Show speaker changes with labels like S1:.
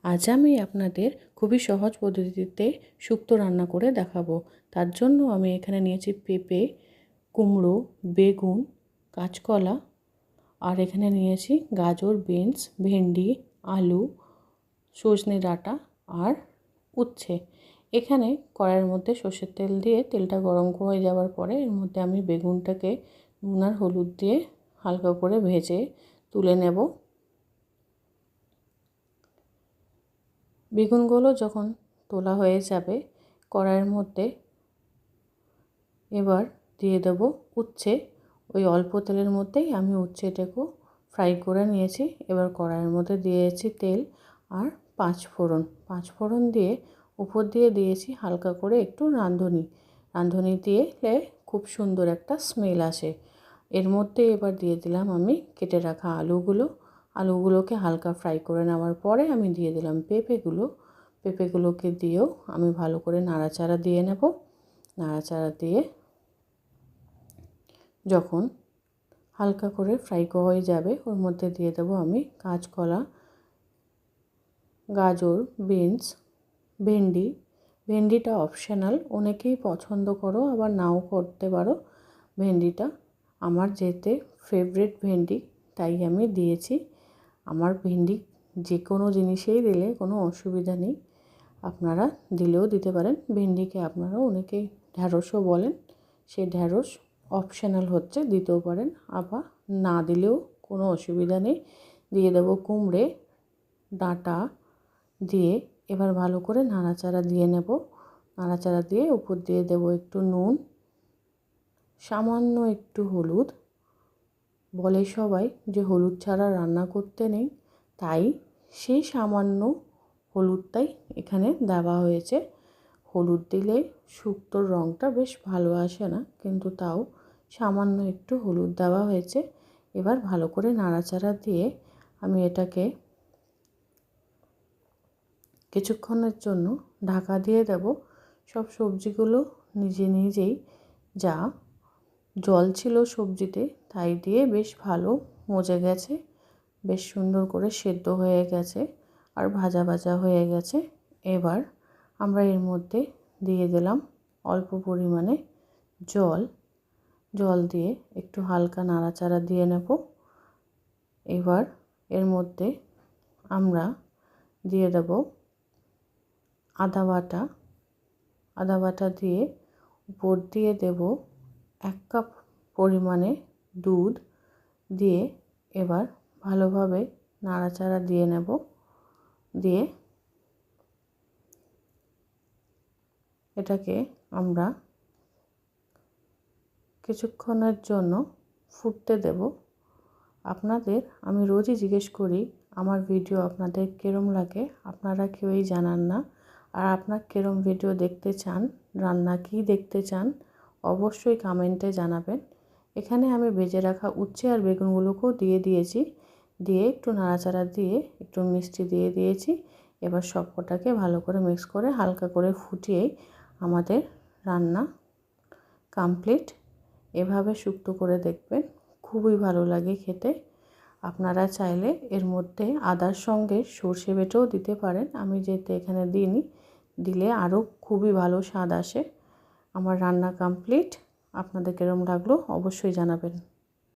S1: আজ আমি আপনাদের খুবই সহজ পদ্ধতিতে শুক্তো রান্না করে দেখাবো। তার জন্য আমি এখানে নিয়েছি পেঁপে, কুমড়ো, বেগুন, কাঁচকলা, আর এখানে নিয়েছি গাজর, বিনস, ভেন্ডি, আলু, সজনে ডাঁটা আর উচ্ছে। এখানে কড়াইয়ের মধ্যে সর্ষের তেল দিয়ে তেলটা গরম হয়ে যাওয়ার পরে এর মধ্যে আমি বেগুনটাকে নুন আর হলুদ দিয়ে হালকা করে ভেজে তুলে নেব। বেগুনগুলো যখন তোলা হয়ে যাবে কড়াইয়ের মধ্যে এবার দিয়ে দেব উচ্ছে। ওই অল্প তেলের মধ্যেই আমি উচ্ছেটাকেও ফ্রাই করে নিয়েছি। এবার কড়াইয়ের মধ্যে দিয়েছি তেল আর পাঁচফোড়ন দিয়ে উপর দিয়ে দিয়েছি হালকা করে একটু রাঁধুনি দিলে খুব সুন্দর একটা স্মেল আসে। এর মধ্যে এবার দিয়ে দিলাম আমি কেটে রাখা আলুগুলোকে হালকা ফ্রাই করে নেওয়ার পরে আমি দিয়ে দিলাম পেঁপেগুলোকে দিয়েও আমি ভালো করে নাড়াচাড়া দিয়ে নেব। নাড়াচাড়া দিয়ে যখন হালকা করে ফ্রাই হয়ে যাবে ওর মধ্যে দিয়ে দেবো আমি কাঁচকলা, গাজর, বিনস, ভেন্ডিটা অপশনাল, অনেকেই পছন্দ করো আবার নাও করতে পারো। ভেন্ডিটা আমার যেতে ফেভারিট ভেন্ডি তাই আমি দিয়েছি। আমার ভেন্ডি যে কোনো জিনিসেই দিলে কোনো অসুবিধা নেই, আপনারা দিলেও দিতে পারেন। ভেন্ডিকে আপনারা অনেকেই ঢ্যাঁড়সও বলেন, সেই ঢ্যাঁড়স অপশনাল হচ্ছে, দিতেও পারেন, আবার না দিলেও কোনো অসুবিধা নেই। দিয়ে দেবো কুমড়ে ডাঁটা দিয়ে এবার ভালো করে নাড়াচাড়া দিয়ে নেব। নাড়াচাড়া দিয়ে উপর দিয়ে দেবো একটু নুন, সামান্য একটু হলুদ। বলে সবাই যে হলুদ ছাড়া রান্না করতে নেই, তাই সেই সামান্য হলুদটাই এখানে দেওয়া হয়েছে। হলুদ দিলে শুক্তোর রঙটা বেশ ভালো আসে না, কিন্তু তাও সামান্য একটু হলুদ দেওয়া হয়েছে। এবার ভালো করে নাড়াচাড়া দিয়ে আমি এটাকে কিছুক্ষণের জন্য ঢাকা দিয়ে দেব। সব সবজিগুলো নিজেই যা জল ছিল সবজিতে তাই দিয়ে বেশ ভালো মজে গেছে, বেশ সুন্দর করে সেদ্ধ হয়ে গেছে আর ভাজা হয়ে গেছে। এবার আমরা এর মধ্যে দিয়ে দিলাম অল্প পরিমাণে জল দিয়ে একটু হালকা নাড়াচাড়া দিয়ে নেব। এবার এর মধ্যে আমরা দিয়ে দেব আদা বাটা দিয়ে উপর দিয়ে দেব 1 কাপ পরিমাণে দুধ দিয়ে এবার ভালোভাবে নাড়াচাড়া দিয়ে নেব। দিয়ে এটাকে আমরা কিছুক্ষণের জন্য ফুটতে দেব। আপনাদের আমি রোজই জিজ্ঞেস করি আমার ভিডিও আপনাদের কিরম লাগে, আপনারা কেউই জানান না। আর আপনার কিরম ভিডিও দেখতে চান, রান্না কি দেখতে চান, অবশ্যই কমেন্টে জানাবেন। এখানে আমি ভেজে রাখা উচ্ছে আর বেগুনগুলোকেও দিয়ে দিয়েছি, দিয়ে একটু নাড়াচাড়া দিয়ে একটু মিষ্টি দিয়ে দিয়েছি। এবার সবকটাকে ভালো করে মিক্স করে হালকা করে ফুটিয়েই আমাদের রান্না কমপ্লিট। এভাবে শুক্তো করে দেখবেন, খুবই ভালো লাগে খেতে। আপনারা চাইলে এর মধ্যে আদার সঙ্গে সর্ষে বেটেও দিতে পারেন, আমি যেহেতু এখানে দিইনি, দিলে আরও খুবই ভালো স্বাদ আসে। আমার রান্না কমপ্লিট। আপনাদের কেরম লাগলো অবশ্যই জানাবেন।